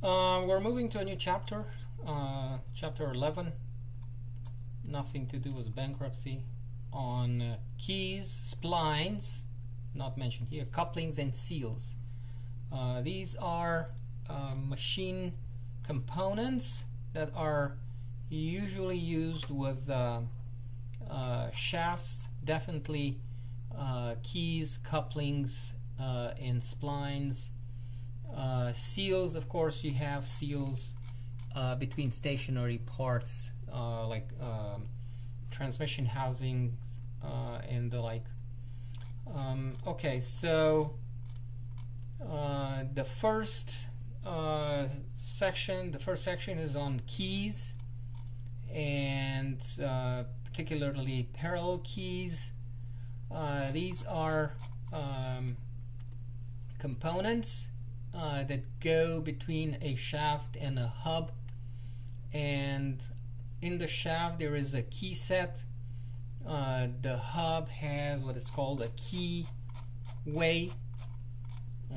We're moving to a new chapter, chapter 11, nothing to do with bankruptcy, on keys, splines, not mentioned here, couplings and seals. These are machine components that are usually used with shafts, definitely keys, couplings, and splines. Seals, of course, you have seals between stationary parts like transmission housings and the like. Okay, so the first section is on keys, and particularly parallel keys. These are components that go between a shaft and a hub, and in the shaft there is a key set. The hub has what is called a key way,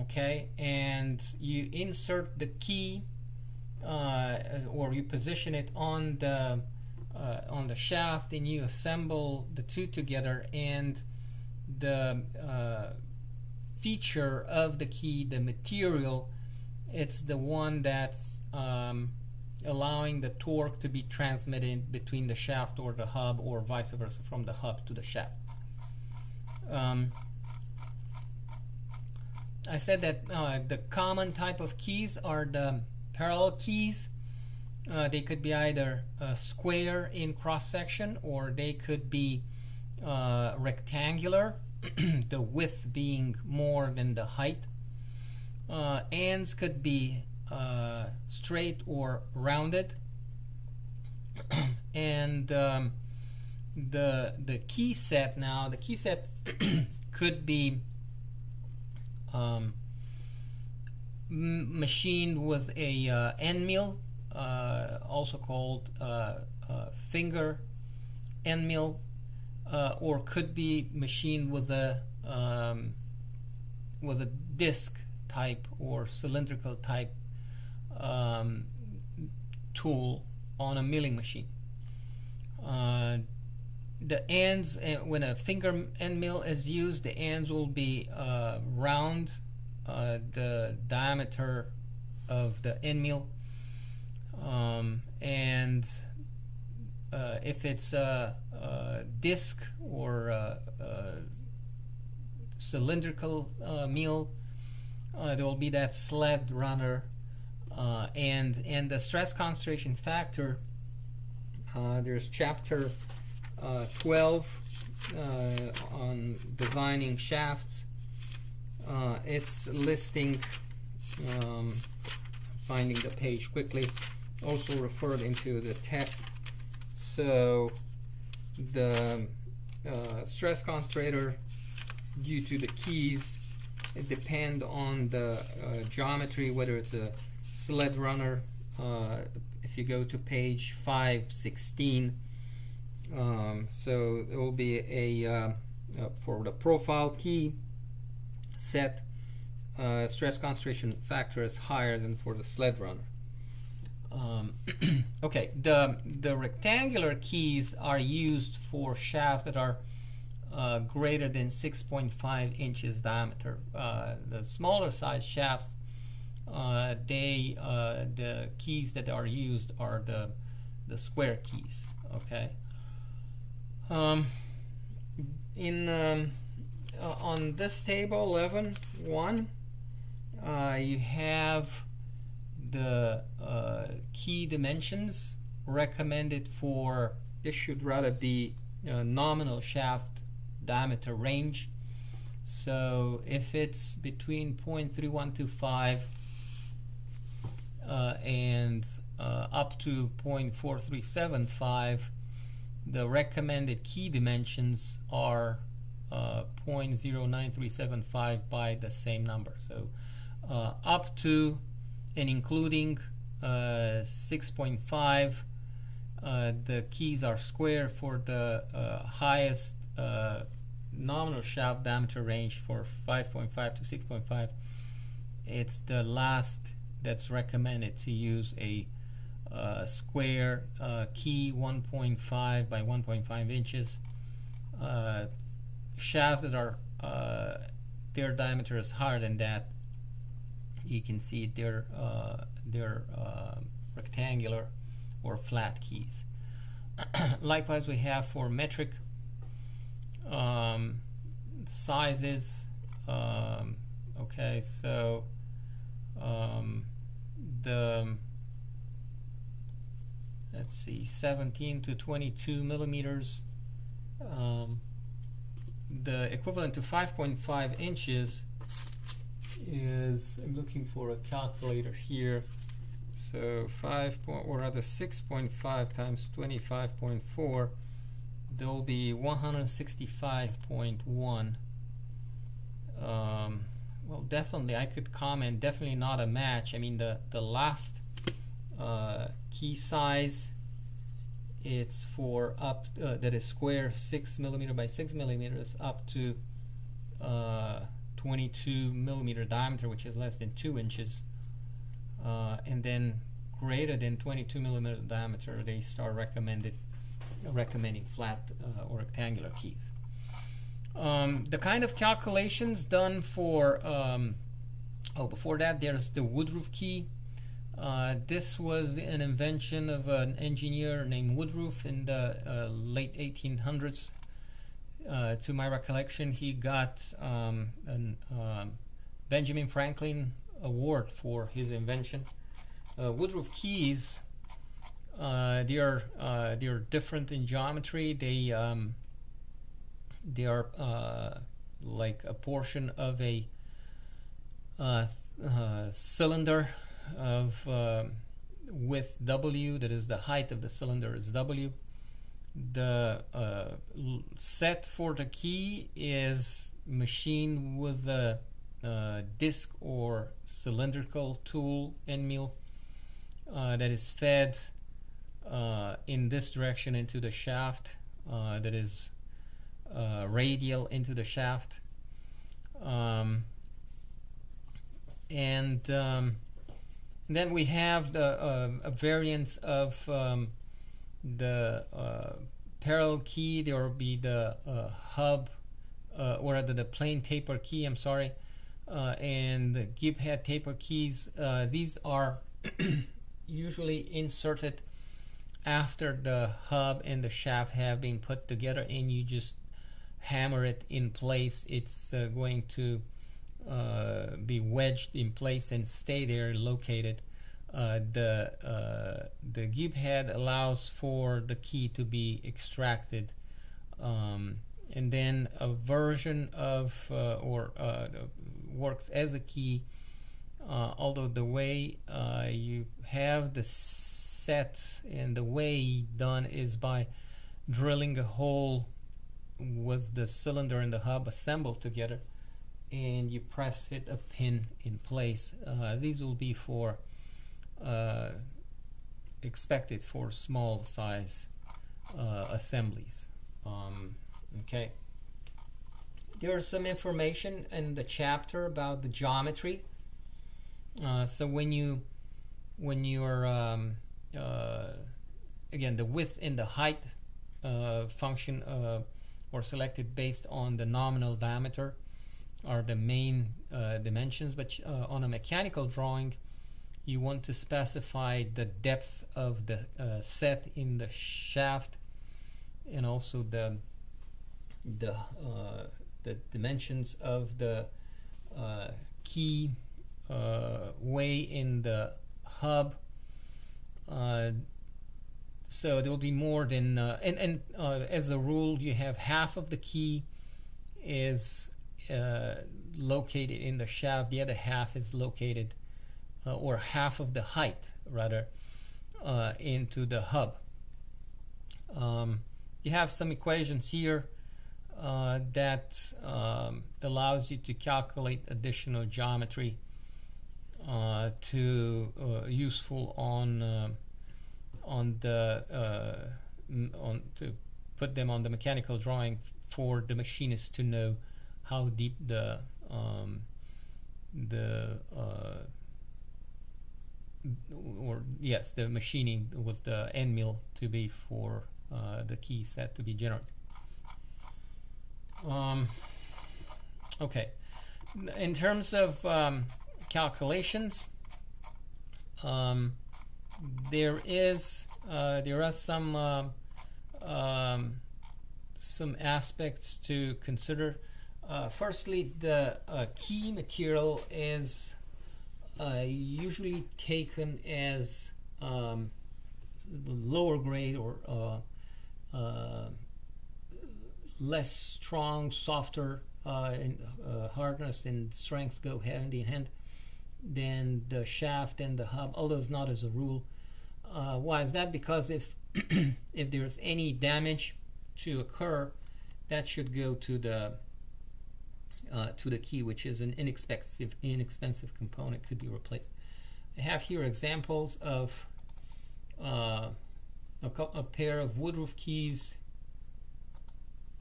okay, and you insert the key or you position it on the shaft, and you assemble the two together, and the feature of the key, the material, it's the one that's allowing the torque to be transmitted between the shaft or the hub, or vice versa from the hub to the shaft. I said that the common type of keys are the parallel keys. They could be either square in cross section, or they could be rectangular, the width being more than the height. Ends could be straight or rounded, and the key set, now the key set could be machined with a end mill, also called finger end mill, or could be machined with a disc type or cylindrical type tool on a milling machine. The ends, when a finger end mill is used, the ends will be round, the diameter of the end mill, and if it's a disc or a cylindrical mill, there will be that sled runner, and the stress concentration factor. There's chapter 12 on designing shafts. It's listing, finding the page quickly, also referred into the text. So the stress concentrator, due to the keys, it depends on the geometry, whether it's a sled runner. If you go to page 516, so it will be a for the profile key set, stress concentration factor is higher than for the sled runner. Okay, the rectangular keys are used for shafts that are greater than 6.5 inches diameter. The smaller size shafts, the keys that are used are the square keys. Okay. On this table 11.1, you have the key dimensions recommended for, this should rather be nominal shaft diameter range. So if it's between 0.3125 and up to 0.4375, the recommended key dimensions are 0.09375 by the same number. So up to and including 6.5, the keys are square. For the highest nominal shaft diameter range for 5.5 to 6.5, it's the last that's recommended to use a square key 1.5 by 1.5 inches shafts that are their diameter is higher than that. You can see they're rectangular or flat keys. Likewise, we have for metric sizes. Okay, so let's see, 17 to 22 millimeters. The equivalent to 5.5 inches is, I'm looking for a calculator here. So 6.5 times 25.4, there'll be 165.1. Well, definitely I could comment, definitely not a match. I mean, the last key size, it's for up that is square 6 millimeter by 6 millimeters up to 22 millimeter diameter, which is less than 2 inches, and then greater than 22 millimeter diameter, they start recommending flat or rectangular keys. The kind of calculations done for before that, there's the Woodruff key. This was an invention of an engineer named Woodruff in the late 1800s. To my recollection, he got an Benjamin Franklin Award for his invention. Woodruff keys, they are different in geometry. They are like a portion of a cylinder of width W, that is the height of the cylinder is W. The set for the key is machined with a disc or cylindrical tool end mill that is fed in this direction into the shaft, that is radial into the shaft, and then we have the a variance of the parallel key. There will be the hub or the plain taper key, I'm sorry, and the gib head taper keys. These are usually inserted after the hub and the shaft have been put together, and you just hammer it in place. It's going to be wedged in place and stay there located. The gib head allows for the key to be extracted, and then a version of works as a key, although the way you have the set and the way done is by drilling a hole with the cylinder and the hub assembled together, and you press fit a pin in place. These will be for expected for small size assemblies. Okay, there's some information in the chapter about the geometry. So when you're again, the width and the height function or selected based on the nominal diameter are the main dimensions, but on a mechanical drawing you want to specify the depth of the set in the shaft, and also the dimensions of the key way in the hub. So there will be more than and as a rule, you have half of the key is located in the shaft, the other half is located or half of the height rather into the hub. You have some equations here that allows you to calculate additional geometry to useful on to put them on the mechanical drawing for the machinist to know how deep the yes, the machining was the end mill to be for the key set to be generated. Okay, in terms of calculations, there are some aspects to consider. Firstly, the key material is usually taken as the lower grade or less strong, softer, hardness and strength go hand in hand than the shaft and the hub, although it's not as a rule. Why is that? Because if if there's any damage to occur, that should go to the key, which is an inexpensive component, could be replaced. I have here examples of a pair of woodruff keys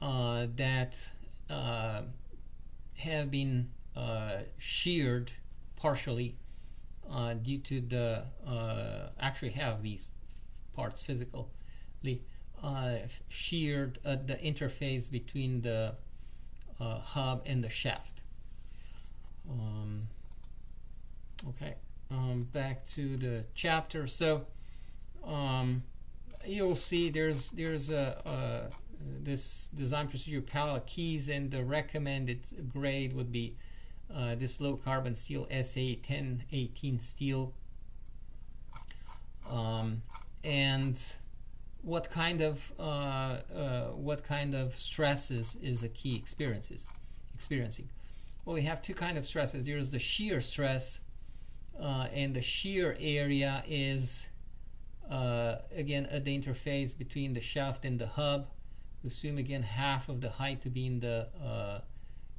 that have been sheared partially due to the actually have these parts physically sheared at the interface between the hub and the shaft. Okay, back to the chapter. So you'll see there's this design procedure pallet keys, and the recommended grade would be this low carbon steel SA 1018 steel. And what kind of stresses is a key experiencing? Well, we have two kinds of stresses. There's the shear stress, and the shear area is again at the interface between the shaft and the hub. We assume again half of the height to be in the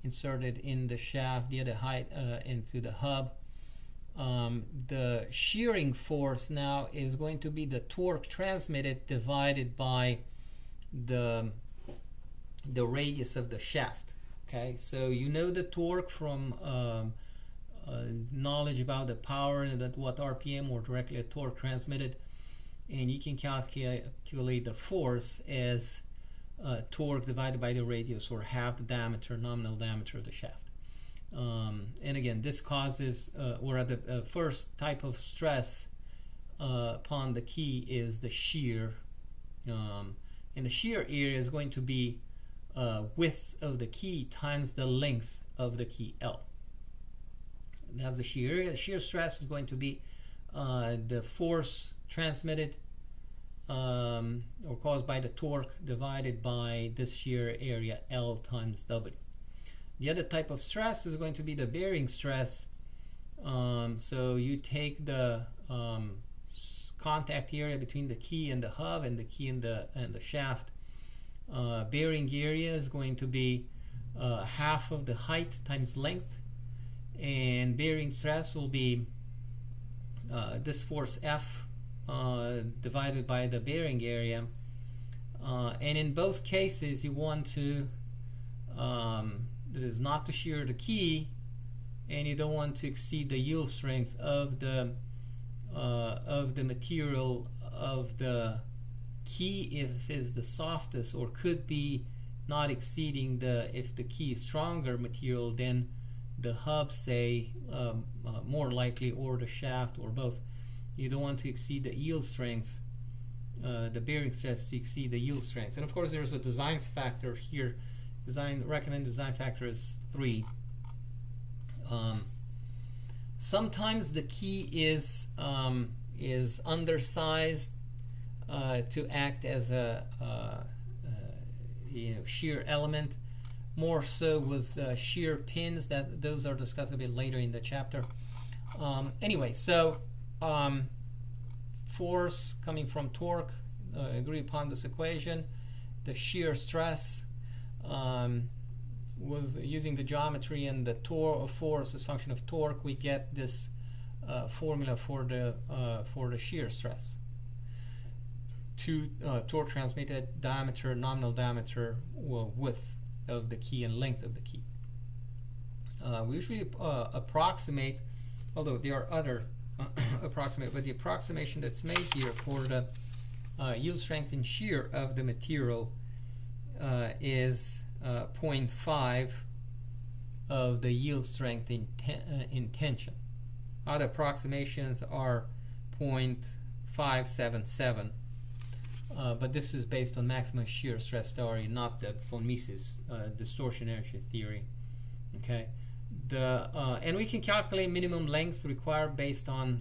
inserted in the shaft, the other height into the hub. The shearing force now is going to be the torque transmitted divided by the radius of the shaft. Okay, so you know the torque from knowledge about the power and at what RPM or directly a torque transmitted, and you can calculate the force as torque divided by the radius, or half the diameter, nominal diameter of the shaft. And again, this causes, or the first type of stress upon the key is the shear, and the shear area is going to be width of the key times the length of the key L. That's the shear area. The shear stress is going to be the force transmitted or caused by the torque divided by this shear area L times W. The other type of stress is going to be the bearing stress. So you take the contact area between the key and the hub and the key and the shaft. Bearing area is going to be half of the height times length, and bearing stress will be this force F divided by the bearing area. And in both cases, you want to that is not to shear the key, and you don't want to exceed the yield strength of the material of the key if it's the softest, or could be not exceeding if the key is stronger material than the hub, say, more likely, or the shaft, or both. You don't want to exceed the yield strength, the bearing stress to exceed the yield strength. And of course there's a design factor here. Recommended design factor is 3. Sometimes the key is undersized to act as a shear element, more so with shear pins. Those are discussed a bit later in the chapter. Anyway, so force coming from torque, agree upon this equation. The shear stress with using the geometry and the force as function of torque, we get this formula for the shear stress. Torque transmitted, diameter, nominal diameter, width of the key, and length of the key. We usually approximate, although there are other approximate, but the approximation that's made here for the yield strength and shear of the material is 0.5 of the yield strength in tension. Other approximations are 0.577, but this is based on maximum shear stress theory, not the von Mises distortion energy theory. Okay, and we can calculate minimum length required based on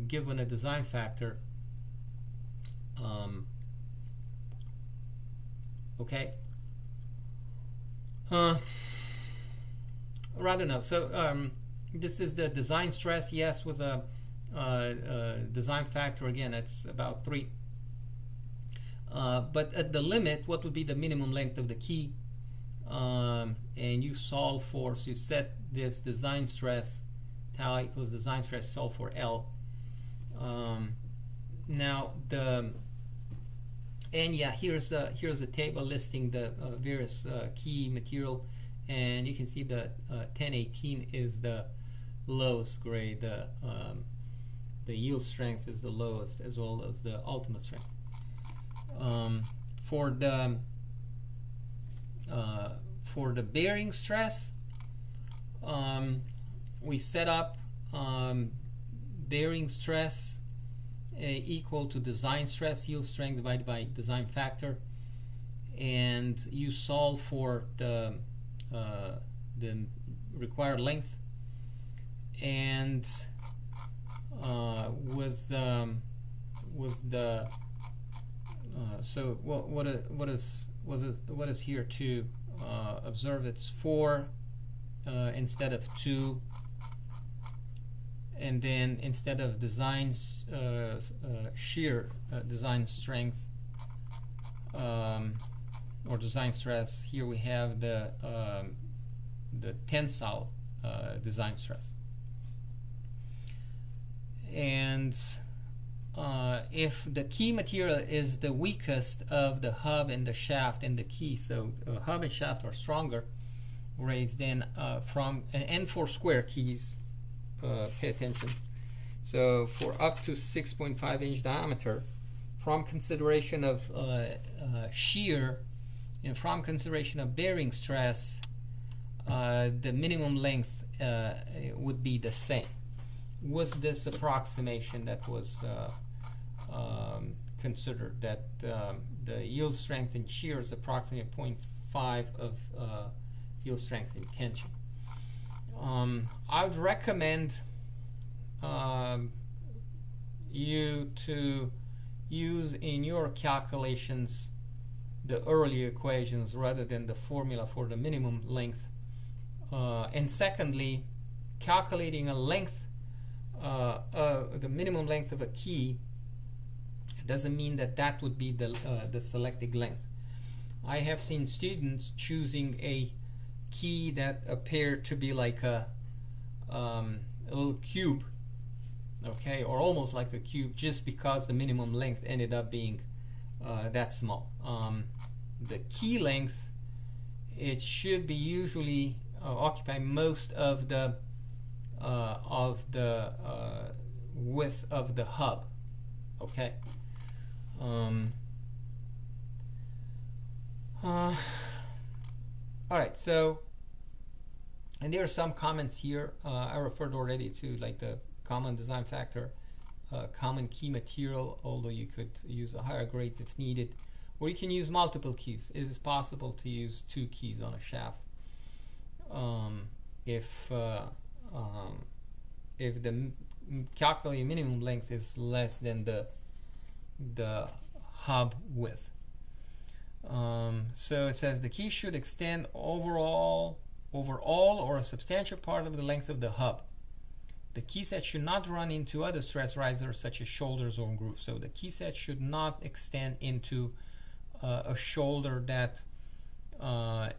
given a design factor. Okay. Rather no. So this is the design stress. Yes, was a design factor. Again, it's about 3. But at the limit, what would be the minimum length of the key? And you solve for, so you set this design stress, tau equals design stress, solve for L. Now here's a table listing the various key material, and you can see that 1018 is the lowest grade. The yield strength is the lowest, as well as the ultimate strength. For the bearing stress, we set up bearing stress equal to design stress, yield strength divided by design factor, and you solve for the required length, and so what is here to observe? It's 4 instead of 2, and then instead of design shear design strength or design stress, here we have the tensile design stress. And if the key material is the weakest of the hub and the shaft and the key, so hub and shaft are stronger raised, then from and for square keys, pay attention. So for up to 6.5 inch diameter, from consideration of shear and from consideration of bearing stress, the minimum length would be the same. With this approximation that was considered, that the yield strength in shear is approximately 0.5 of yield strength in tension. I would recommend you to use in your calculations the early equations rather than the formula for the minimum length. And secondly, calculating a length, the minimum length of a key doesn't mean that that would be the selected length. I have seen students choosing a key that appeared to be like a little cube, okay, or almost like a cube, just because the minimum length ended up being that small. The key length, it should be usually occupy most of the width of the hub, okay. Alright, so, and there are some comments here. I referred already to like the common design factor, common key material, although you could use a higher grade if needed, or you can use multiple keys. It is possible to use 2 keys on a shaft if the calculated minimum length is less than the hub width. So it says the key should extend over all or a substantial part of the length of the hub. The key set should not run into other stress risers such as shoulders or grooves. So the key set should not extend into a shoulder that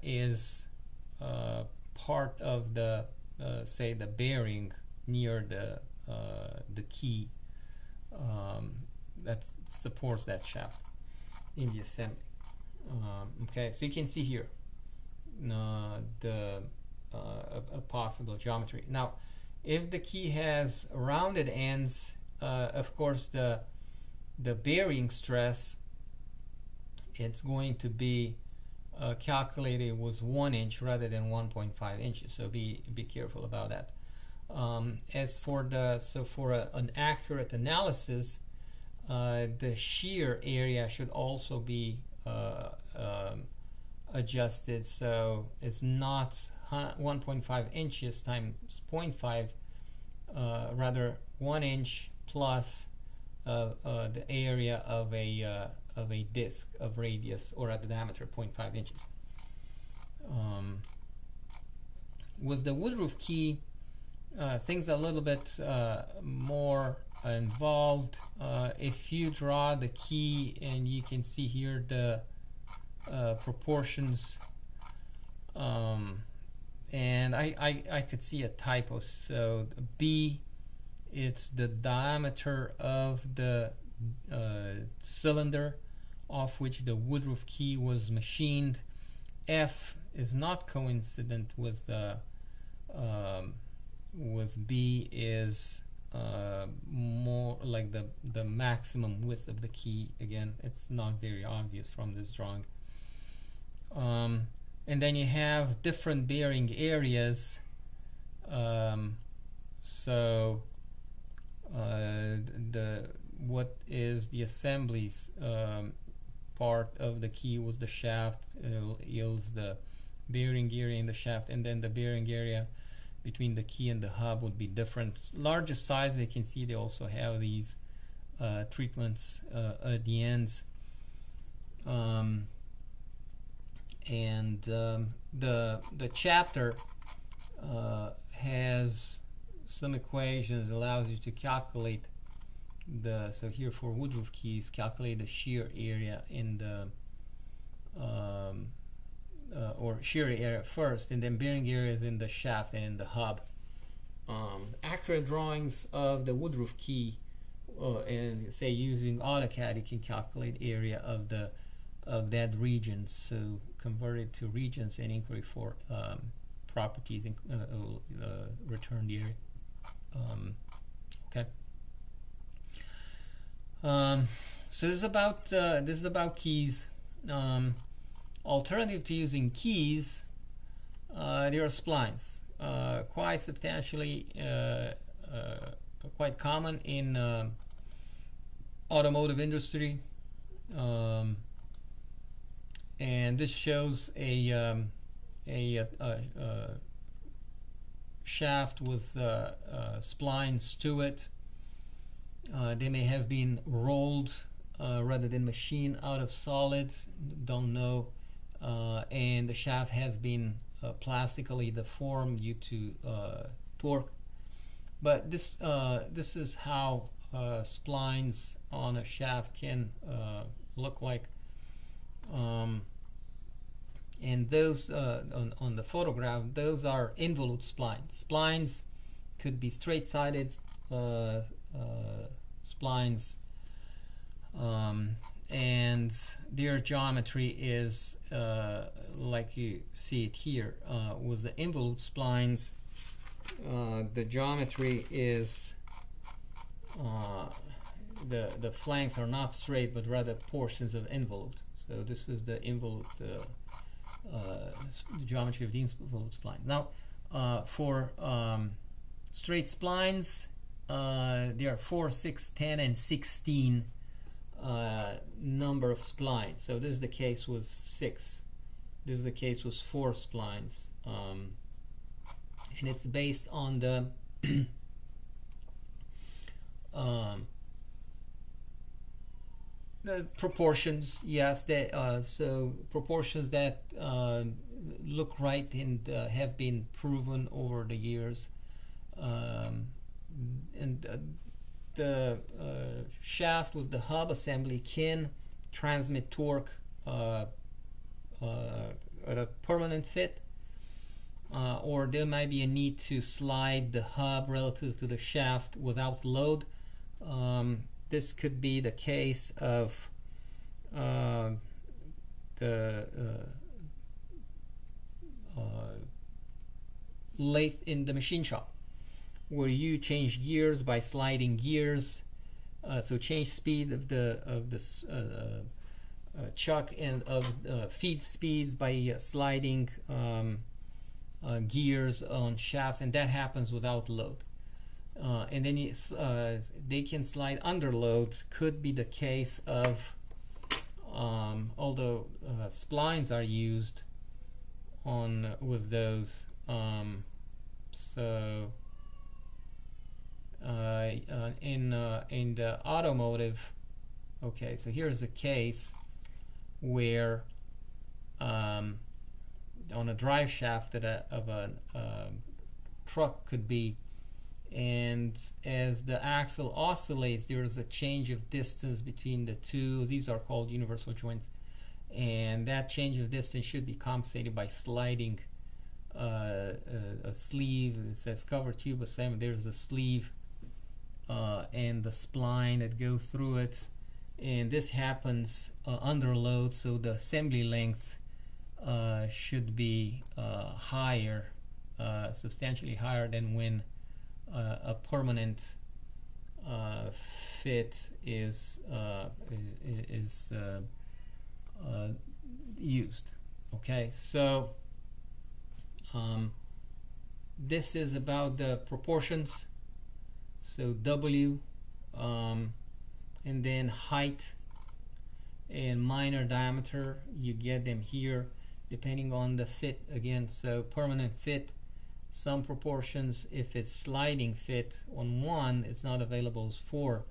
is part of the say the bearing near the key that supports that shaft in the assembly. Okay, so you can see here a possible geometry. Now, If the key has rounded ends, of course the bearing stress, it's going to be calculated with 1 inch rather than 1.5 inches. So be careful about that. As for an accurate analysis, the shear area should also be adjusted, so it's not 1.5 inches times 0.5, rather 1 inch plus the area of a disc of radius or a diameter 0.5 inches. With the woodroof key, things are a little bit more involved. If you draw the key, and you can see here the proportions, and I could see a typo. So B, it's the diameter of the cylinder off which the woodroof key was machined. F is not coincident with B, is more like the maximum width of the key. Again, it's not very obvious from this drawing. And then you have different bearing areas. So what is the assembly's part of the key was the shaft, yields the bearing area in the shaft, and then the bearing area between the key and the hub would be different. Larger size, you can see they also have these treatments at the ends. The chapter has some equations, allows you to calculate so here for woodroof keys, calculate the shear area in the or shear area first, and then bearing areas in the shaft and the hub. Accurate drawings of the woodroof key, and say using AutoCAD, you can calculate area of that region. So convert it to regions and inquiry for properties and return the area. Okay. So this is about keys. Alternative to using keys, there are splines, quite substantially, quite common in automotive industry, and this shows a shaft with splines to it. They may have been rolled rather than machined out of solids, don't know, and the shaft has been plastically deformed due to torque. But this is how splines on a shaft can look like. And those on the photograph, those are involute splines. Splines could be straight-sided splines, and their geometry is like you see it here. With the involute splines, the geometry is the flanks are not straight, but rather portions of involute. So this is the involute geometry of the involute spline. Now, for straight splines, there are 4, 6, 10, and 16 number of splines. So this is the case with 6. This is the case with 4 splines, and it's based on the proportions. Yes, so proportions that look right and have been proven over the years. The shaft with the hub assembly can transmit torque at a permanent fit, or there might be a need to slide the hub relative to the shaft without load. This could be the case of lathe in the machine shop. where you change gears by sliding gears. So change speed of the chuck and of feed speeds by sliding gears on shafts, and that happens without load. And then they can slide under load. Could be the case of although splines are used on with those. So in the automotive, okay, so here's a case where on a drive shaft that of a truck could be, and as the axle oscillates, there is a change of distance between the two. These are called universal joints, and that change of distance should be compensated by sliding a sleeve. It says cover tube assembly. There's a sleeve and the spline that go through it, and this happens under load, so the assembly length should be higher, substantially higher than when a permanent fit is used. Okay, so this is about the proportions. So W, and then height and minor diameter, you get them here depending on the fit again. So permanent fit, some proportions. If it's sliding fit on one, it's not available as 4.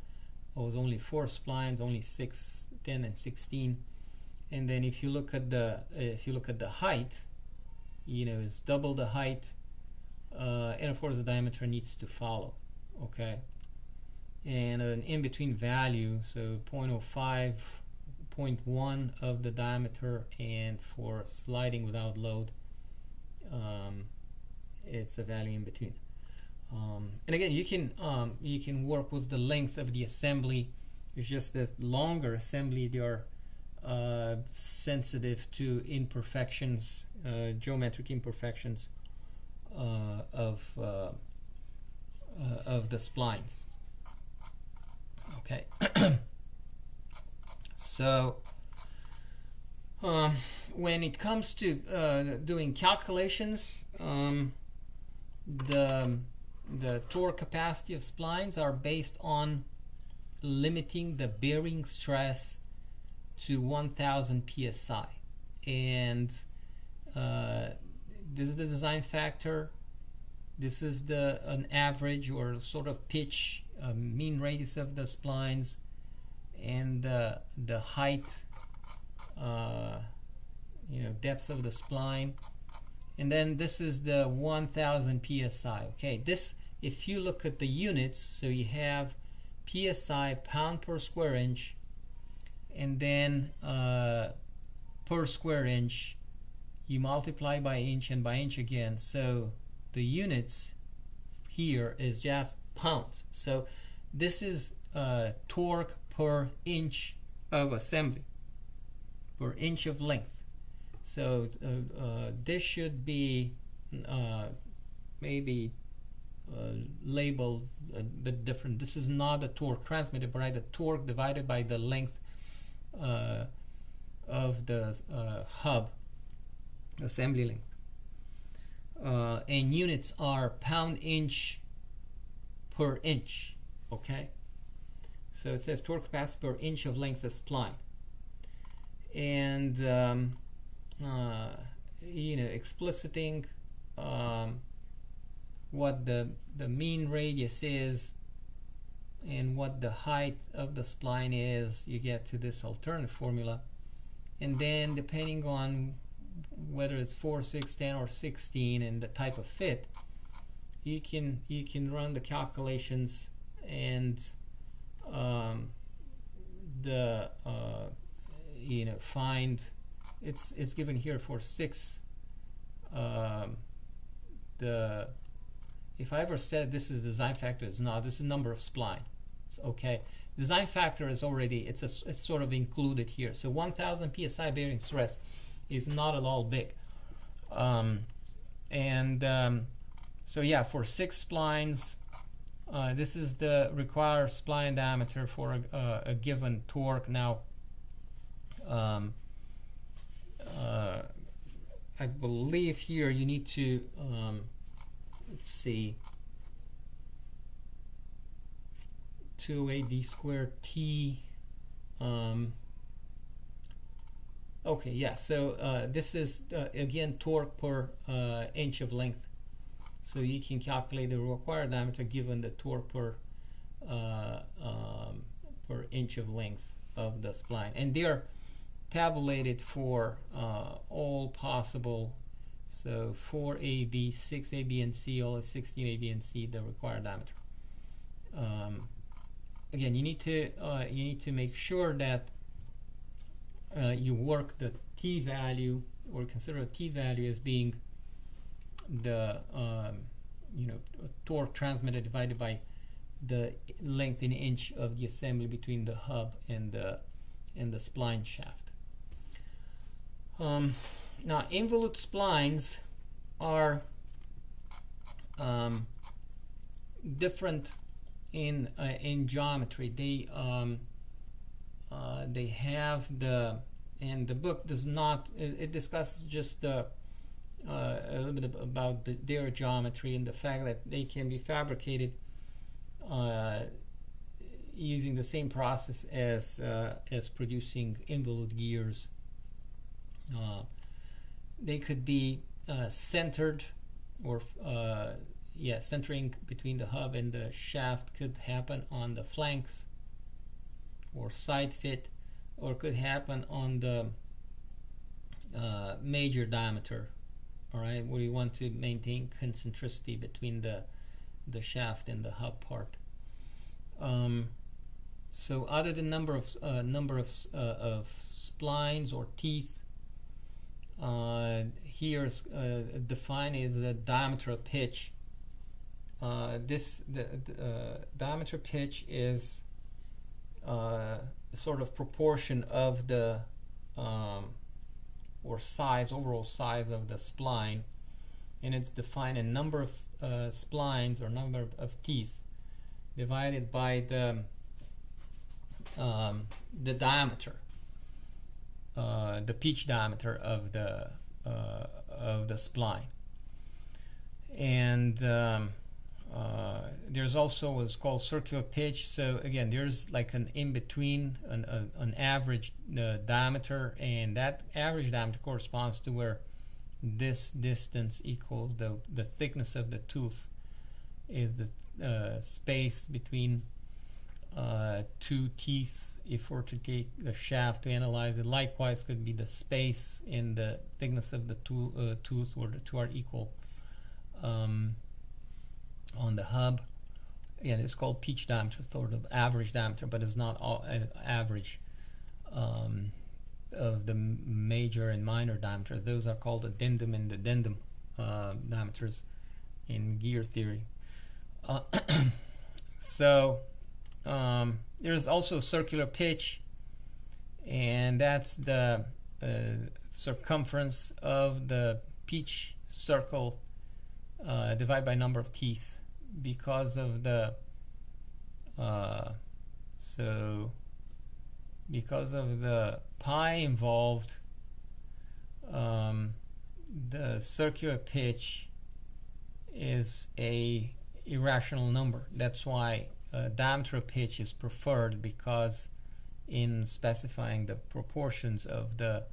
Oh, it's only 4 splines, only 6, 10, and 16. And then if you look at the height, you know, it's double the height, and of course the diameter needs to follow. Okay, and an in-between value, so 0.05, 0.1 of the diameter, and for sliding without load, it's a value in between. And again, you can work with the length of the assembly. It's just that longer assembly, they are sensitive to imperfections, geometric imperfections of the splines. Okay. So when it comes to doing calculations, the torque capacity of splines are based on limiting the bearing stress to 1000 psi, and this is the design factor. This is an average or sort of pitch, mean radius of the splines, and the height, depth of the spline, and then this is the 1000 psi. Okay, this, if you look at the units, so you have psi, pound per square inch, and then per square inch you multiply by inch and by inch again. So the units here is just pounds. So this is torque per inch of assembly, per inch of length. So this should be maybe labeled a bit different. This is not the torque transmitted, but the torque divided by the length of the hub assembly length. And units are pound inch per inch. Okay, so it says torque capacity per inch of length of spline, and expliciting what the mean radius is and what the height of the spline is, you get to this alternate formula. And then depending on whether it's 4, 6, 10, or 16 and the type of fit, you can run the calculations, and find it's given here for 6. If I ever said this is design factor, it's not. This is number of spline. Okay, design factor is already, it's sort of included here. So 1000 psi bearing stress is not at all big, so yeah, for 6 splines This is the required spline diameter for a given torque. Now, I believe here you need to, let's see, 2AD squared T. Okay, yeah, so this is, again, torque per inch of length. So you can calculate the required diameter given the torque per inch of length of the spline. And they are tabulated for all possible, so 4AB, 6AB and C, all is 16AB and C, the required diameter. Again, you need to make sure that you work the T value, or consider a T value as being the torque transmitted divided by the length in inch of the assembly between the hub and the spline shaft. Now, involute splines are different in geometry. They have the, and the book does not, it discusses just a little bit about their geometry and the fact that they can be fabricated using the same process as producing involute gears. They could be centered, or centering between the hub and the shaft could happen on the flanks, or side fit, or could happen on the major diameter. All right, where you want to maintain concentricity between the shaft and the hub part. So other than number of splines or teeth, here is defined as the diameter of pitch. The diameter pitch is sort of proportion of the or size, overall size of the spline, and it's defined in number of splines or number of teeth divided by the diameter, the pitch diameter of the spline. And there's also what's called circular pitch. So again, there's like an in-between, an average diameter, and that average diameter corresponds to where this distance equals the thickness of the tooth, is the space between two teeth if we're to take the shaft to analyze it. Likewise, could be the space in the thickness of the tooth, where the two are equal on the hub. Again, it's called pitch diameter, sort of average diameter, but it's not all average of the major and minor diameters. Those are called addendum and addendum diameters in gear theory. So there's also circular pitch, and that's the circumference of the pitch circle divided by number of teeth, because of the pi involved. The circular pitch is a irrational number. That's why diameter of pitch is preferred, because in specifying the proportions of the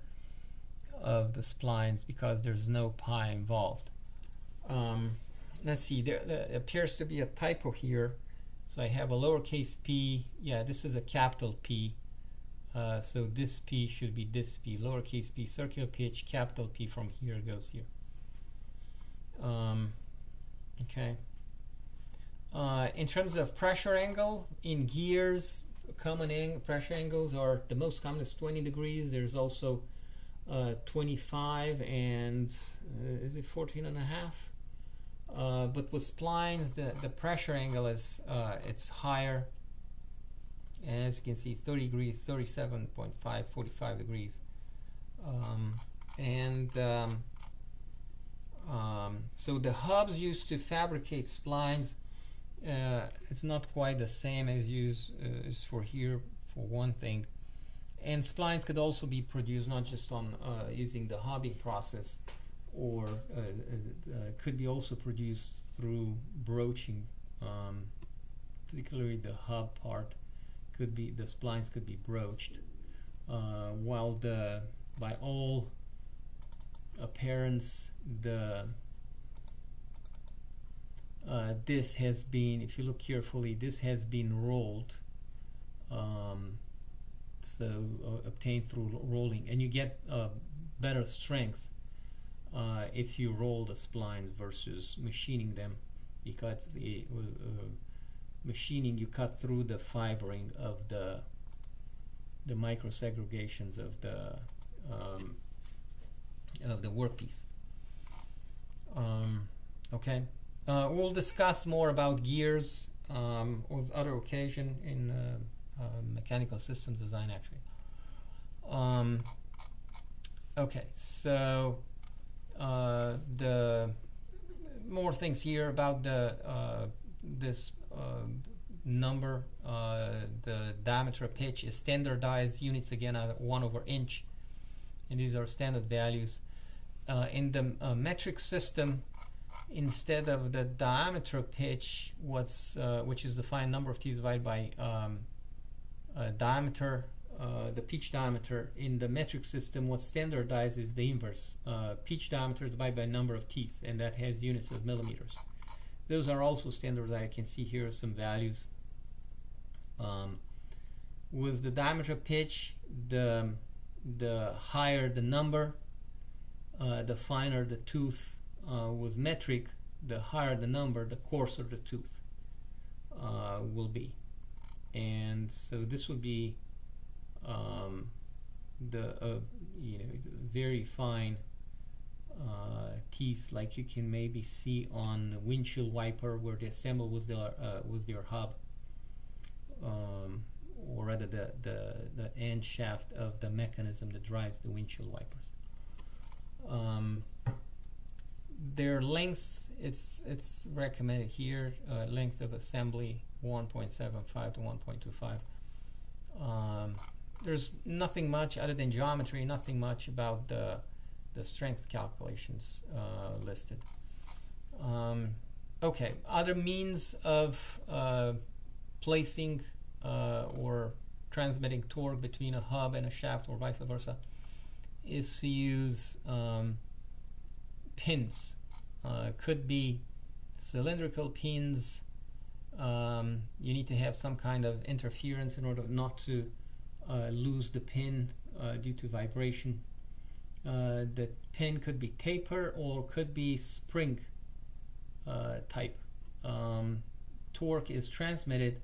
splines, because there's no pi involved. Let's see, there appears to be a typo here. So I have a lowercase p. Yeah, this is a capital P. So this P should be this P, lowercase p, circular pitch, capital P from here goes here. Okay. In terms of pressure angle, in gears, common pressure angles are, the most common is 20 degrees. There's also 25 and is it 14 and a half? But with splines, the pressure angle is it's higher. And as you can see, 30 degrees, 37.5, 45 degrees. So the hubs used to fabricate splines it's not quite the same as as for here, for one thing. And splines could also be produced not just on using the hobbing process, or could be also produced through broaching. Particularly the hub part, could be, the splines could be broached, while by all appearance this has been, if you look carefully, this has been rolled, obtained through rolling, and you get better strength if you roll the splines versus machining them, because machining, you cut through the fibering of the micro segregations of the workpiece. Okay, we'll discuss more about gears with other occasion in mechanical systems design, actually. Okay, so the more things here about this number. The diameter of pitch is standardized units, again, at 1/inch, and these are standard values. In the metric system, instead of the diameter of pitch, which is the defined number of teeth divided by diameter, the pitch diameter, in the metric system, what's standardized is the inverse, pitch diameter divided by number of teeth, and that has units of millimeters. Those are also standard. I can see here some values. With the diameter of pitch, the higher the number, the finer the tooth. With metric, the higher the number, the coarser the tooth will be. And so this would be very fine teeth, like you can maybe see on the windshield wiper, where they assemble with their hub, or rather the end shaft of the mechanism that drives the windshield wipers. Their length, it's recommended here, length of assembly 1.75 to 1.25. There's nothing much other than geometry, nothing much about the strength calculations listed. Okay, other means of placing or transmitting torque between a hub and a shaft, or vice versa, is to use pins. Could be cylindrical pins. You need to have some kind of interference in order not to lose the pin due to vibration. The pin could be taper or could be spring type. Torque is transmitted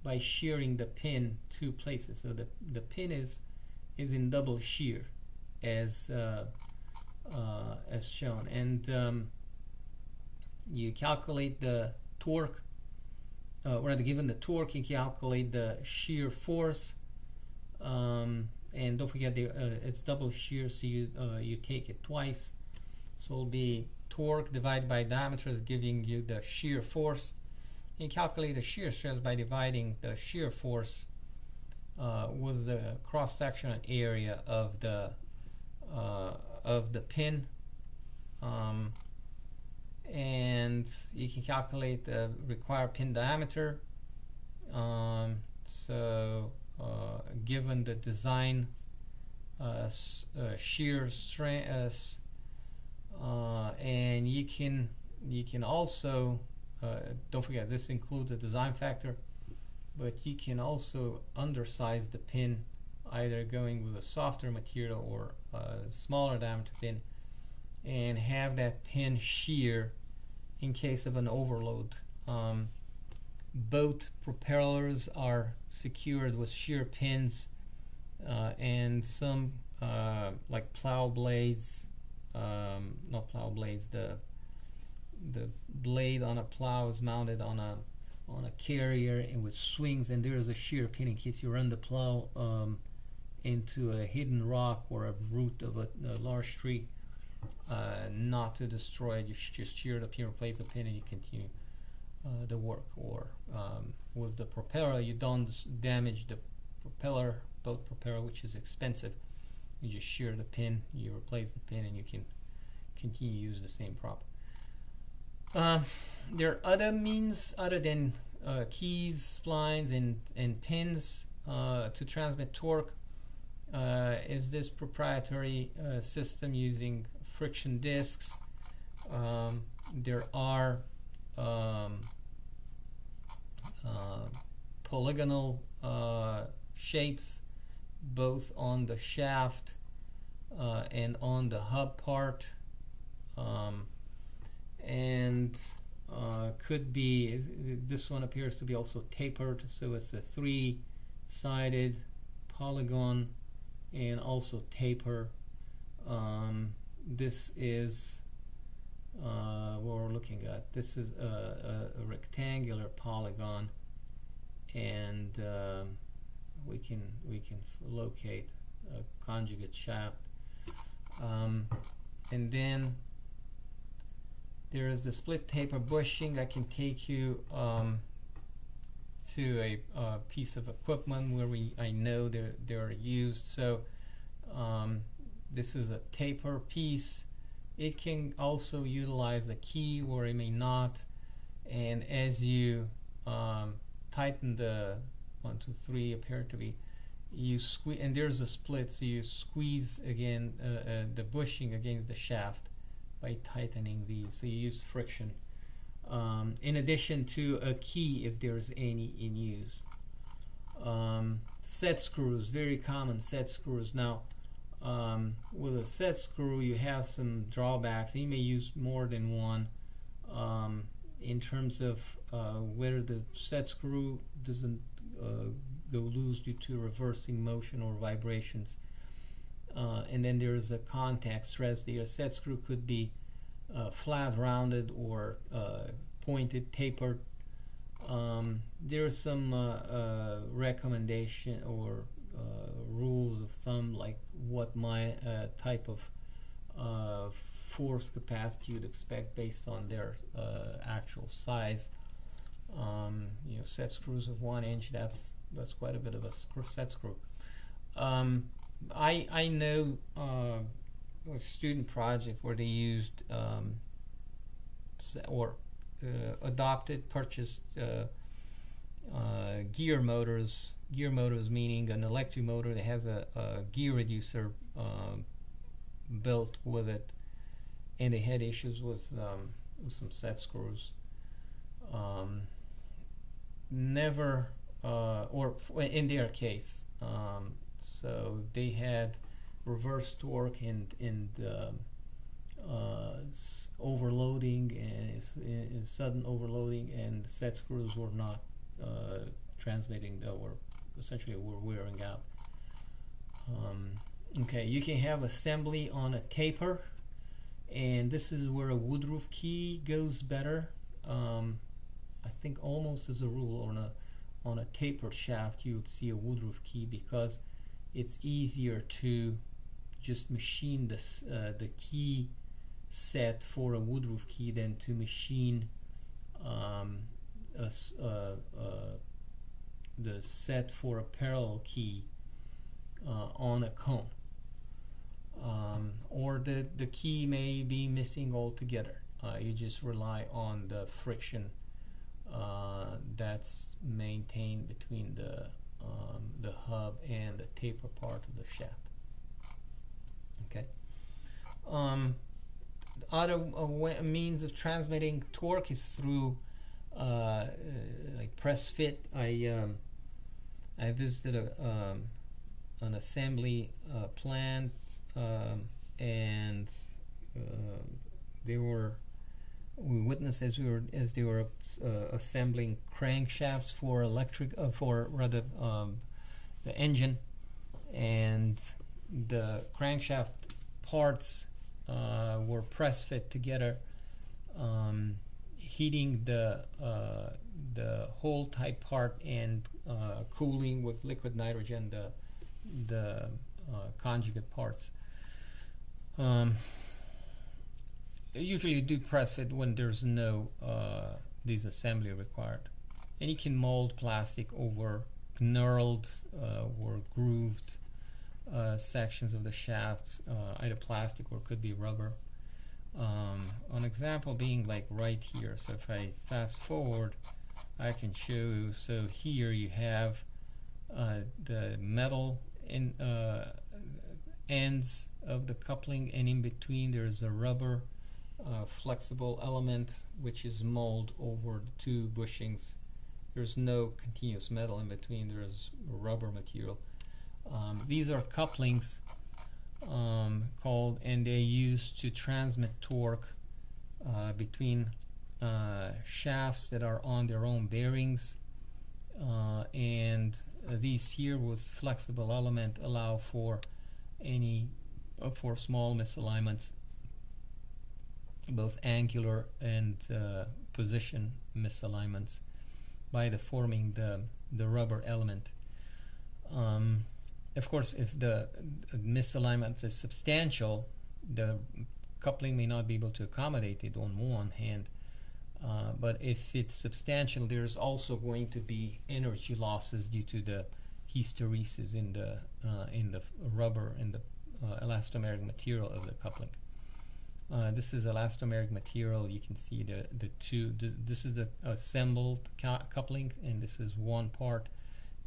by shearing the pin two places. So the pin is in double shear, as shown, and you calculate the torque, rather, given the torque, you calculate the shear force, and don't forget it's double shear, so you take it twice, so it'll be torque divided by diameter is giving you the shear force. You calculate the shear stress by dividing the shear force with the cross-sectional area of the pin, and you can calculate the required pin diameter. Given the design shear strength, and you can also don't forget, this includes the design factor, but you can also undersize the pin, either going with a softer material or a smaller diameter pin, and have that pin shear in case of an overload. Both propellers are secured with shear pins, and some like plow blades, not plow blades, the blade on a plow is mounted on a carrier and with swings, and there is a shear pin in case you run the plow into a hidden rock or a root of a large tree, not to destroy it. You just shear the pin, replace the pin, and you continue. the work. Or with the propeller, you don't damage the propeller, boat propeller, which is expensive. You just shear the pin, you replace the pin, and you can continue to use the same prop. There are other means other than keys, splines, and pins to transmit torque. Is this proprietary system using friction discs. There are polygonal shapes both on the shaft and on the hub part, and could be, this one appears to be also tapered, so it's a three-sided polygon and also taper. This is what we're looking at. This is a rectangular polygon, and we can locate a conjugate shaft, and then there is the split taper bushing. I can take you to a piece of equipment where I know they're used. So this is a taper piece. It can also utilize a key or it may not, and as you tighten the 1, 2, 3 appear to be, you squeeze, and there's a split, so you squeeze again the bushing against the shaft by tightening these, so you use friction in addition to a key if there's any in use. Set screws, very common set screws. Now with a set screw you have some drawbacks. You may use more than one in terms of whether the set screw doesn't go loose due to reversing motion or vibrations, and then there is a contact stress. The set screw could be flat, rounded, or pointed, tapered. There are some recommendation or rules of thumb, like what my type of force capacity you'd expect based on their actual size. Set screws of 1 inch, that's quite a bit of a set screw. I know a student project where they used purchased gear motors. Gear motors meaning an electric motor that has a gear reducer built with it, and they had issues with some set screws. Never, or in their case, so they had reverse torque and overloading and sudden overloading, and set screws were not transmitting, or essentially were wearing out. Okay, you can have assembly on a taper, and this is where a woodruff key goes better. I think almost as a rule on a tapered shaft you would see a woodruff key, because it's easier to just machine the key set for a woodruff key than to machine the set for a parallel key on a cone, or the key may be missing altogether. You just rely on the friction that's maintained between the hub and the taper part of the shaft. Okay. Other means of transmitting torque is through like press fit. I visited an assembly plant, and we witnessed as they were assembling crankshafts for the engine, and the crankshaft parts were press fit together, heating the whole type part and cooling with liquid nitrogen the conjugate parts. Usually you do press fit when there's no disassembly required. And you can mold plastic over knurled or grooved sections of the shafts, either plastic or could be rubber. An example being like right here. So if I fast forward, I can show you. So here you have the metal ends of the coupling, and in between there is a rubber flexible element which is molded over the two bushings. There's no continuous metal in between, there's rubber material. These are couplings called, and they used to transmit torque between shafts that are on their own bearings, and these here with flexible element allow for for small misalignments, both angular and position misalignments, by forming the rubber element. Of course, if the misalignment is substantial, the coupling may not be able to accommodate it on one hand. But if it's substantial, there's also going to be energy losses due to the hysteresis in the rubber and the elastomeric material of the coupling. This is elastomeric material. You can see the two. This is the assembled coupling, and this is one part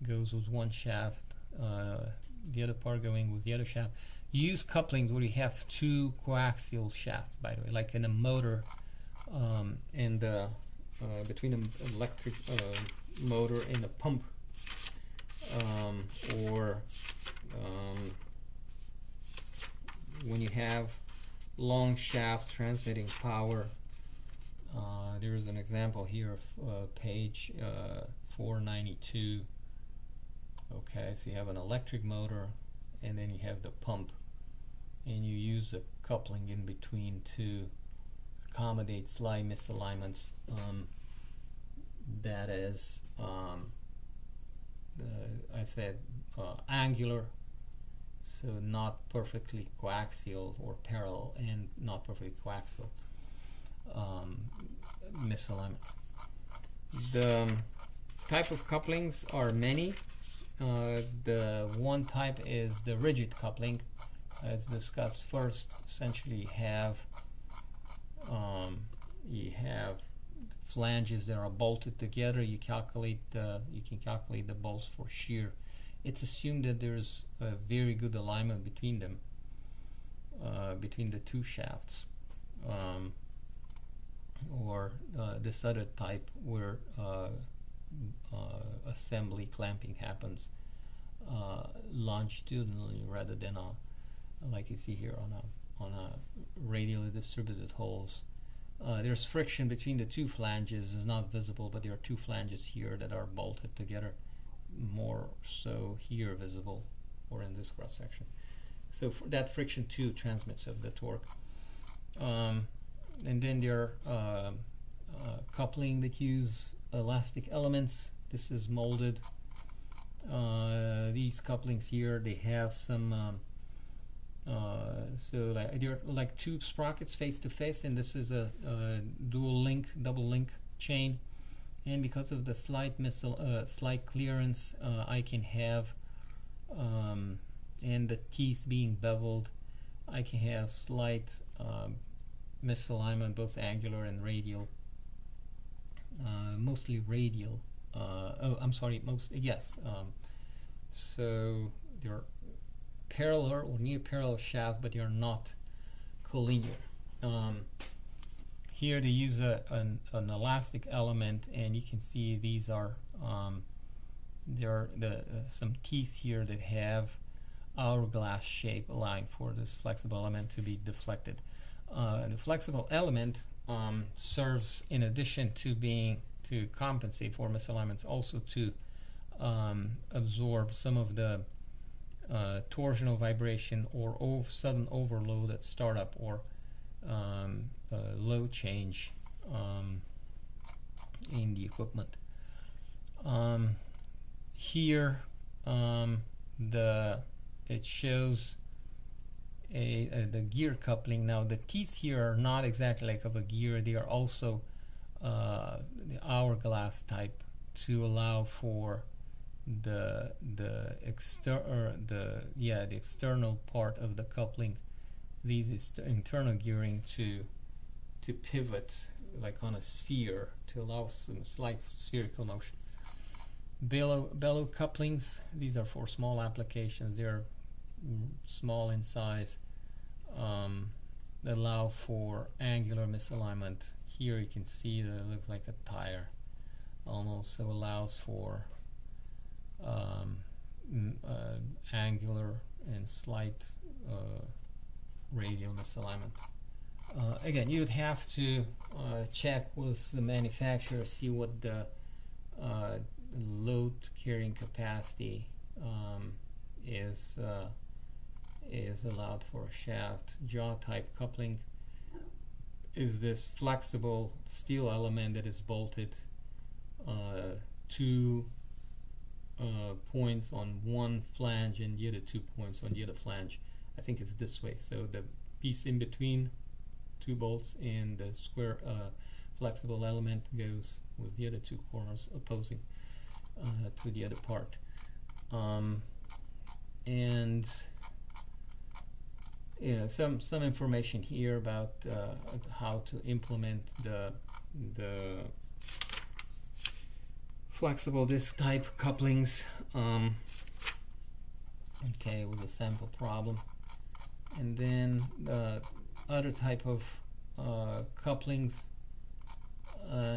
goes with one shaft, the other part going with the other shaft. You use couplings where you have two coaxial shafts, by the way, like in a motor, and between an electric motor and a pump, or when you have long shaft transmitting power. There is an example here of page 492. Okay, so you have an electric motor, and then you have the pump, and you use a coupling in between to accommodate slight misalignments. That is, I said angular, so not perfectly coaxial or parallel, and not perfectly coaxial misalignment. The type of couplings are many. The one type is the rigid coupling, as discussed first. Essentially, you have flanges that are bolted together. You can calculate the bolts for shear. It's assumed that there's a very good alignment between them, between the two shafts, or this other type where assembly clamping happens longitudinally rather than like you see here on a radially distributed holes. There's friction between the two flanges, is not visible, but there are two flanges here that are bolted together, more so here visible, or in this cross section. So that friction too transmits of the torque. And then there are coupling that use elastic elements. This is molded. These couplings here, they have some so they're like two sprockets face to face, and this is a double link chain. And because of the slight clearance, I can have and the teeth being beveled, I can have slight misalignment, both angular and radial. Mostly radial. So they're parallel or near parallel shafts, but they are not collinear. Here they use an elastic element, and you can see these are there are some teeth here that have hourglass shape, allowing for this flexible element to be deflected. The flexible element serves, in addition to compensate for misalignments, also to absorb some of the torsional vibration or sudden overload at startup, or load change in the equipment. Here it shows the gear coupling. Now the teeth here are not exactly like of a gear. They are also the hourglass type to allow for the external part of the coupling, these internal gearing to pivot like on a sphere to allow some slight spherical motion. Bellow couplings, these are for small applications. They're small in size, that allow for angular misalignment. Here you can see that it looks like a tire almost, so allows for angular and slight radial misalignment. Again, you'd have to check with the manufacturer, see what the load carrying capacity is allowed for a shaft. Jaw type coupling is this flexible steel element that is bolted two points on one flange and the other 2 points on the other flange. I think it's this way. So the piece in between two bolts and the square flexible element goes with the other two corners opposing to the other part. And yeah, some information here about how to implement the flexible disc type couplings. Okay, with a sample problem. And then the other type of couplings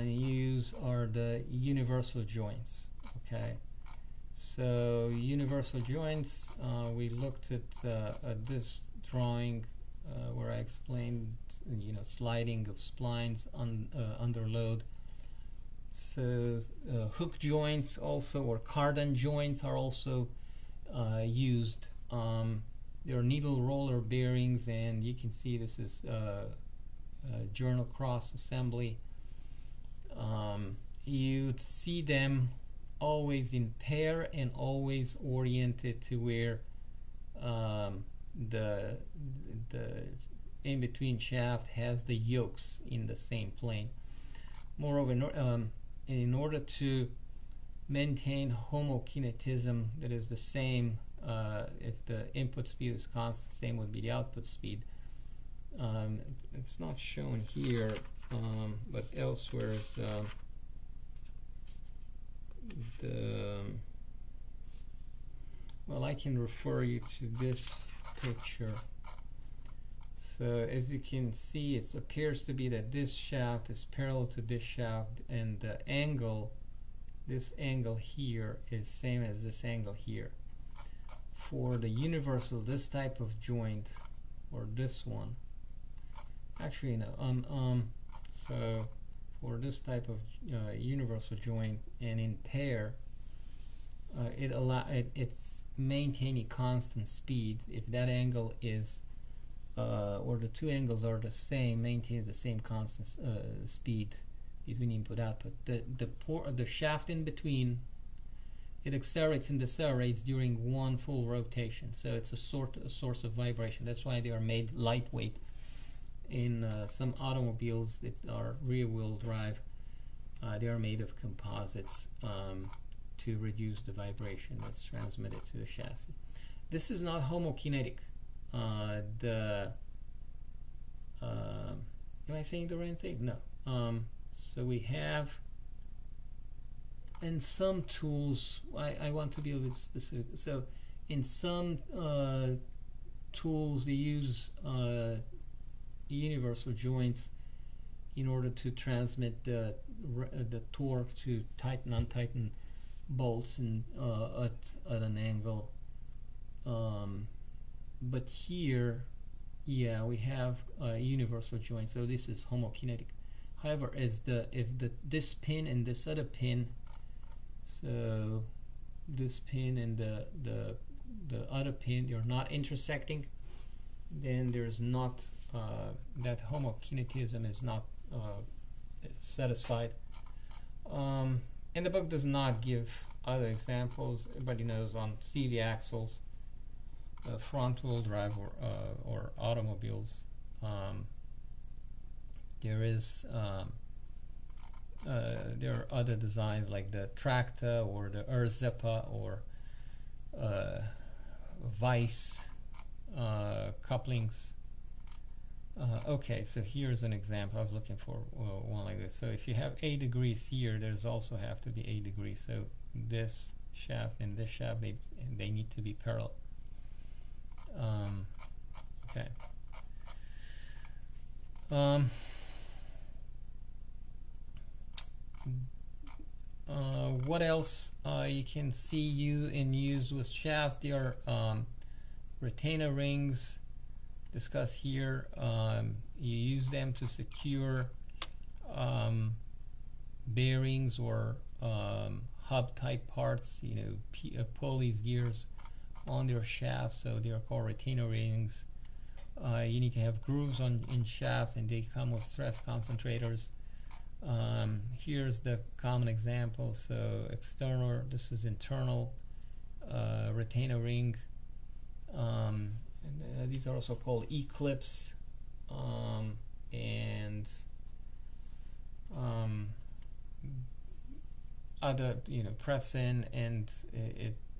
used are the universal joints. Okay, so universal joints, we looked at this drawing where I explained, sliding of splines under load. So hook joints also, or cardan joints, are also used. There are needle roller bearings, and you can see this is journal cross assembly. You'd see them always in pair and always oriented to where the in-between shaft has the yokes in the same plane. Moreover, in order to maintain homokinetism, that is the same, if the input speed is constant, same would be the output speed. It's not shown here, but elsewhere is well, I can refer you to this picture. So as you can see, it appears to be that this shaft is parallel to this shaft, and the angle, this angle here, is same as this angle here. For the universal, this type of joint, or this one, actually no, so for this type of universal joint and in pair, it's maintaining constant speed. If that angle is or the two angles are the same, maintains the same constant speed between input output. The shaft in between, it accelerates and decelerates during one full rotation, so it's a source of vibration. That's why they are made lightweight. In some automobiles that are rear-wheel drive, they are made of composites to reduce the vibration that's transmitted to the chassis. This is not homokinetic. Am I saying the right thing? No. So we have, in some tools, I want to be a bit specific. So in some tools, they use universal joints in order to transmit the torque to tighten, untighten bolts and at an angle. But here, yeah, we have a universal joint, so this is homokinetic. However, if this pin and this other pin, so this pin and the other pin, you're not intersecting, then there's not that homokinetism is not satisfied. And the book does not give other examples. Everybody knows on CV axles, front-wheel drive or automobiles, there is there are other designs like the Tracta or the Erzippa or Vice couplings. Okay, so here's an example. I was looking for one like this. So if you have 8 degrees here, there's also have to be 8 degrees. So this shaft and this shaft, they need to be parallel. Okay. What else you can see use with shafts? There are retainer rings discussed here. You use them to secure bearings or hub type parts, pull these gears on their shafts, so they are called retainer rings. You need to have grooves in shafts, and they come with stress concentrators. Here's the common example. So external, this is internal retainer ring. And these are also called E-clips, and other, press in, and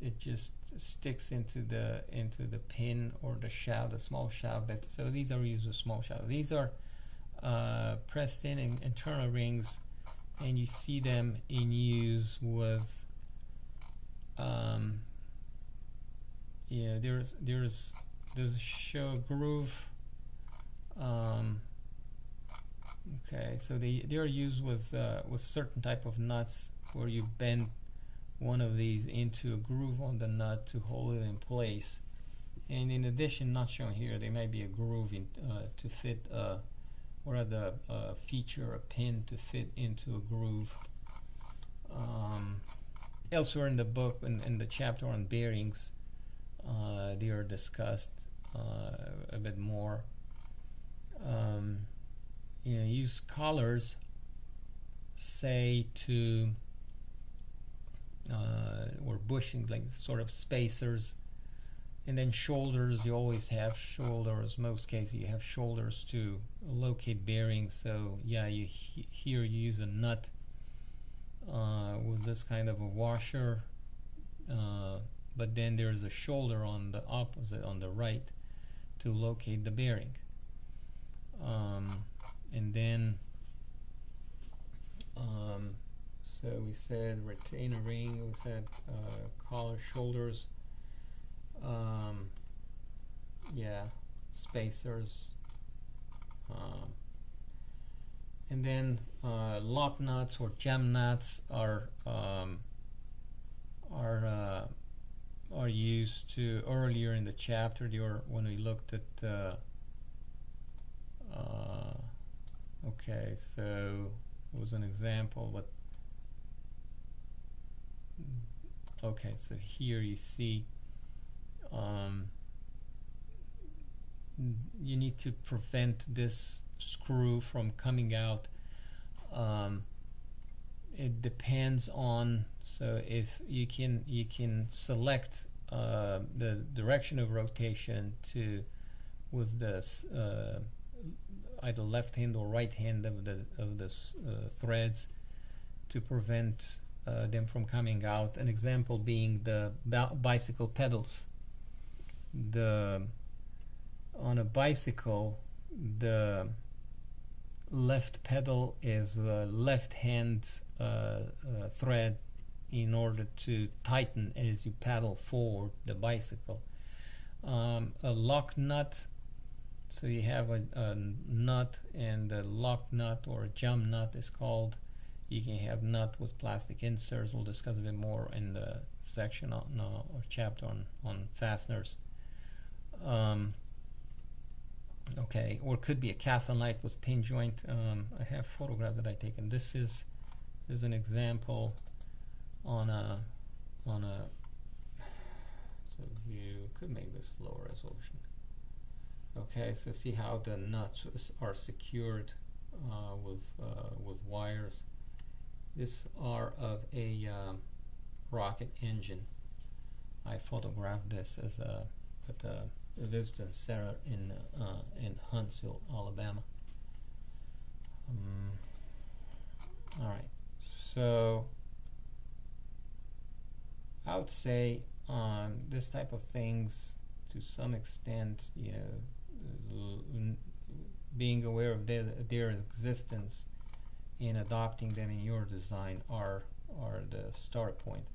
it just sticks into the pin or the shaft, the small shaft. So these are used with small shaft. These are pressed in internal rings, and you see them in use with there's a show groove. Okay, so they are used with certain type of nuts, where you bend one of these into a groove on the nut to hold it in place. And in addition, not shown here, there may be a groove to fit or other feature, a pin to fit into a groove. Elsewhere in the book, in the chapter on bearings, they are discussed a bit more. Use collars, say, to or bushings, like sort of spacers, and then shoulders. You always have shoulders. Most cases you have shoulders to locate bearings. So yeah, here you use a nut with this kind of a washer, but then there's a shoulder on the opposite, on the right, to locate the bearing. And then so we said retainer ring, we said collar, shoulders, spacers, and then lock nuts or gem nuts are used to earlier in the chapter. When we looked at okay, so it was an example, but okay, so here you see you need to prevent this screw from coming out. It depends on, so if you can select the direction of rotation with this either left hand or right hand of the threads to prevent them from coming out. An example being the bicycle pedals. On a bicycle, the left pedal is the left hand thread in order to tighten as you paddle forward the bicycle. A lock nut, so you have a nut, and a lock nut or a jump nut is called. You can have nut with plastic inserts. We'll discuss a bit more in the section or chapter on fasteners. Okay, or it could be a castle knife with pin joint. I have photographs that I taken. This is an example on a so you could make this lower resolution. Okay, so see how the nuts are secured with wires. This are of a rocket engine. I photographed this at a visitor center in Huntsville, Alabama. All right. So I would say this type of things, to some extent, being aware of their existence and adopting them in your design are the start point.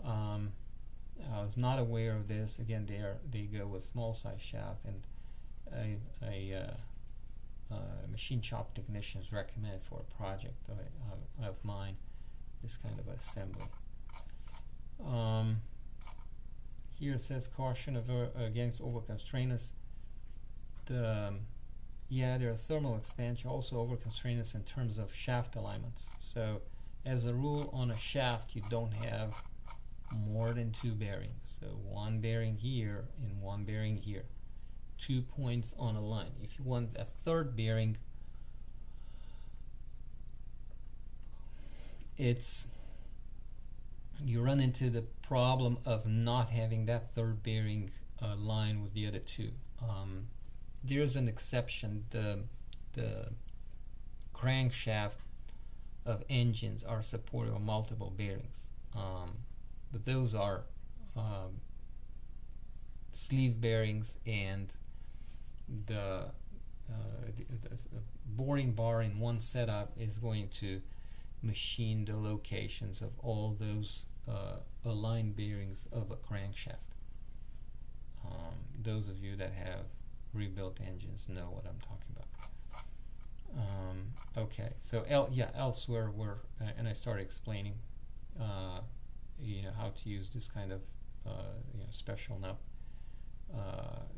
I was not aware of this. Again, they go with small size shaft, and machine shop technicians recommend for a project of mine this kind of assembly. Here it says caution against over-constraints. There are thermal expansion, also over-constraints in terms of shaft alignments. So as a rule, on a shaft you don't have more than 2 bearings. So one bearing here and one bearing here, 2 points on a line. If you want a third bearing, you run into the problem of not having that third bearing line with the other 2. There's an exception. The crankshaft of engines are supportive of multiple bearings, but those are sleeve bearings, and the boring bar in one setup is going to machine the locations of all those aligned bearings of a crankshaft. Those of you that have rebuilt engines know what I'm talking about. Okay, so elsewhere and I started explaining how to use this kind of special nut.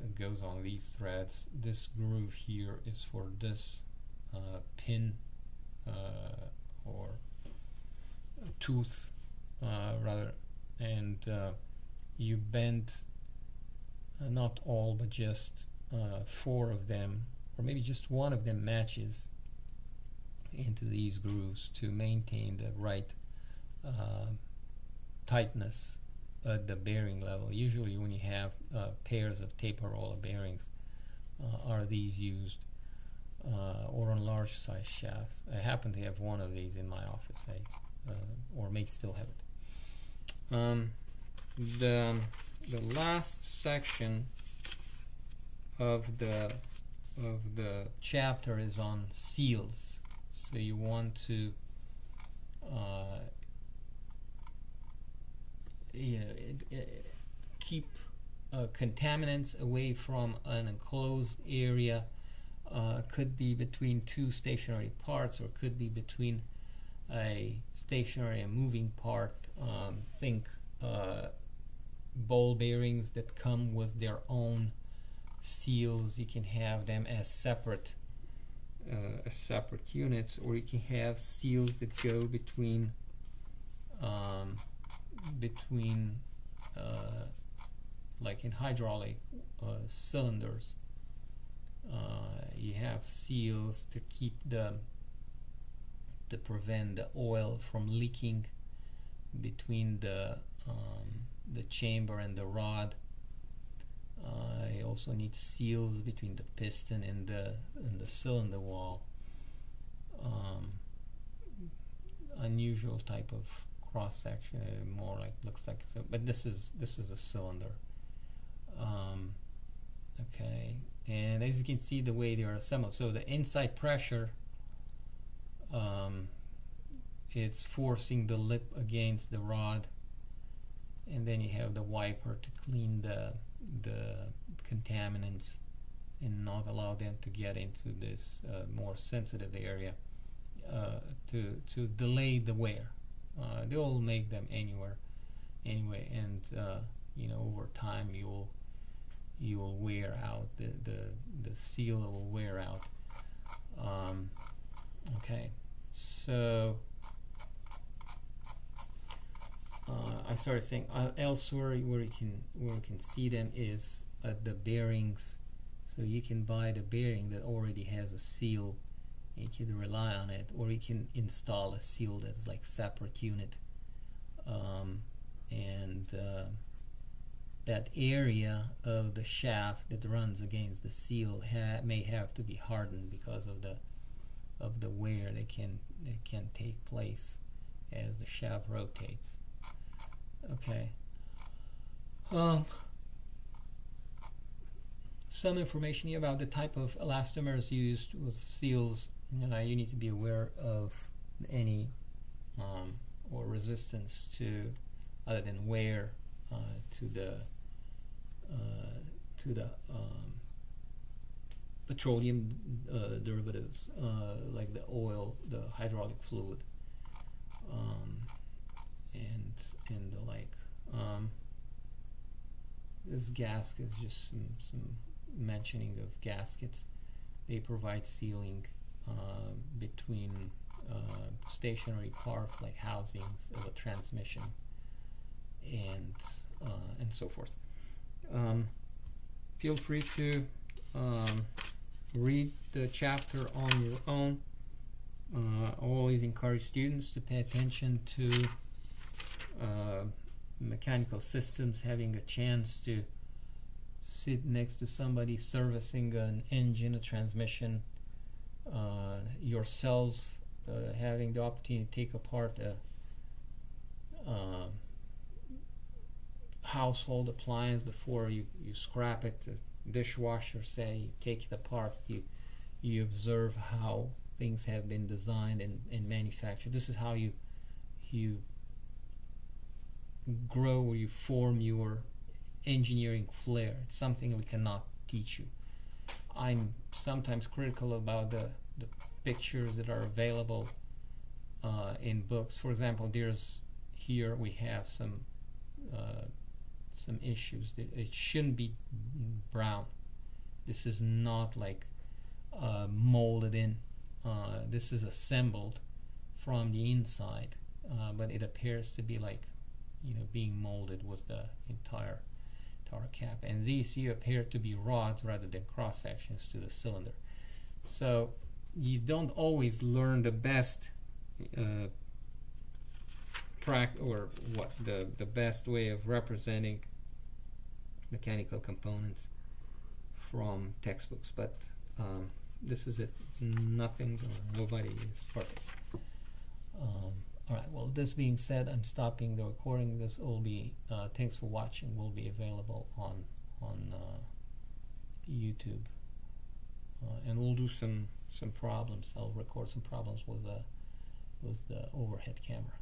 It goes on these threads. This groove here is for this pin or tooth rather, and you bend not all but just 4 of them, or maybe just one of them matches into these grooves to maintain the right tightness at the bearing level. Usually when you have pairs of taper roller bearings, are these used, or on large size shafts. I happen to have one of these in my office, or may still have it. The last section of the chapter is on seals. So you want to keep contaminants away from an enclosed area. Could be between 2 stationary parts, or could be between a stationary and moving part. Think ball bearings that come with their own seals. You can have them as separate units, or you can have seals that go between like in hydraulic cylinders. You have seals to prevent the oil from leaking between the chamber and the rod. You also need seals between the piston and the cylinder wall. Unusual type of cross section, more like looks like so, but this is a cylinder. Okay, and as you can see, the way they are assembled. So the inside pressure, it's forcing the lip against the rod, and then you have the wiper to clean the contaminants and not allow them to get into this more sensitive area, to delay the wear. They'll make them anyway, and over time you will wear out, the seal will wear out. Okay, so I started saying elsewhere where you can see them is at the bearings. So you can buy the bearing that already has a seal, and you can rely on it, or you can install a seal that's like separate unit, and that area of the shaft that runs against the seal may have to be hardened because of the wear that can take place as the shaft rotates. Okay. Some information here about the type of elastomers used with seals. You need to be aware of any or resistance to, other than wear, to the petroleum derivatives, like the oil, the hydraulic fluid, and the like. This gasket is just some mentioning of gaskets. They provide sealing between stationary parts like housings of a transmission and so forth. Feel free to read the chapter on your own. Always encourage students to pay attention to mechanical systems, having a chance to sit next to somebody servicing an engine, a transmission, yourselves having the opportunity to take apart a household appliance before you scrap it. The dishwasher, say, you take it apart, you observe how things have been designed and manufactured. This is how you grow or you form your engineering flair. It's something we cannot teach you. I'm sometimes critical about the pictures that are available in books. For example, here we have some issues that it shouldn't be brown. This is not like molded in. This is assembled from the inside, but it appears to be like being molded with the entire cap. And these here appear to be rods rather than cross sections to the cylinder. So you don't always learn the best the best way of representing mechanical components from textbooks, but this is it. Nothing or nobody is perfect. Alright, well, this being said, I'm stopping the recording. This will be thanks for watching. Will be available on YouTube, and we'll do some problems. I'll record some problems with the overhead camera.